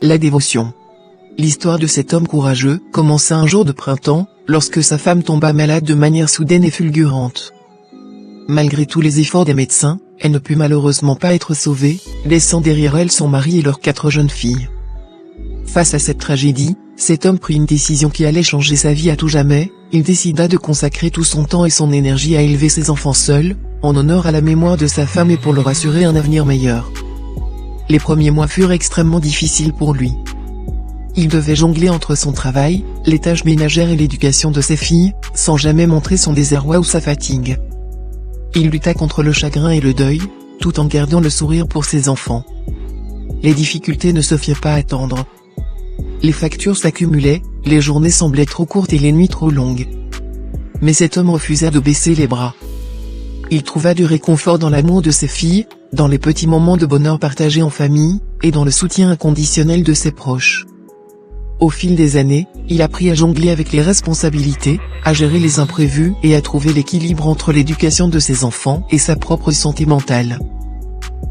la dévotion. L'histoire de cet homme courageux commença un jour de printemps, lorsque sa femme tomba malade de manière soudaine et fulgurante. Malgré tous les efforts des médecins, elle ne put malheureusement pas être sauvée, laissant derrière elle son mari et leurs 4 jeunes filles. Face à cette tragédie, cet homme prit une décision qui allait changer sa vie à tout jamais. Il décida de consacrer tout son temps et son énergie à élever ses enfants seuls, en honneur à la mémoire de sa femme et pour leur assurer un avenir meilleur. Les premiers mois furent extrêmement difficiles pour lui. Il devait jongler entre son travail, les tâches ménagères et l'éducation de ses filles, sans jamais montrer son désarroi ou sa fatigue. Il lutta contre le chagrin et le deuil, tout en gardant le sourire pour ses enfants. Les difficultés ne se firent pas attendre. Les factures s'accumulaient, les journées semblaient trop courtes et les nuits trop longues. Mais cet homme refusa de baisser les bras. Il trouva du réconfort dans l'amour de ses filles, dans les petits moments de bonheur partagés en famille, et dans le soutien inconditionnel de ses proches. Au fil des années, il apprit à jongler avec les responsabilités, à gérer les imprévus et à trouver l'équilibre entre l'éducation de ses enfants et sa propre santé mentale.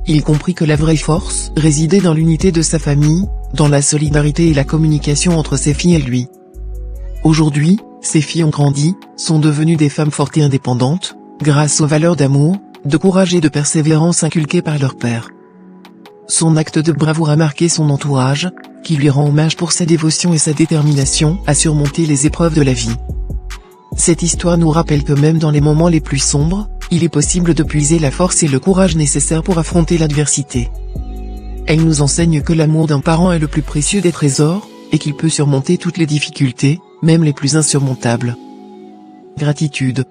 Il comprit que la vraie force résidait dans l'unité de sa famille, dans la solidarité et la communication entre ses filles et lui. Aujourd'hui, ses filles ont grandi, sont devenues des femmes fortes et indépendantes, grâce aux valeurs d'amour, de courage et de persévérance inculquées par leur père. Son acte de bravoure a marqué son entourage, qui lui rend hommage pour sa dévotion et sa détermination à surmonter les épreuves de la vie. Cette histoire nous rappelle que même dans les moments les plus sombres, il est possible de puiser la force et le courage nécessaires pour affronter l'adversité. Elle nous enseigne que l'amour d'un parent est le plus précieux des trésors, et qu'il peut surmonter toutes les difficultés, même les plus insurmontables. Gratitude.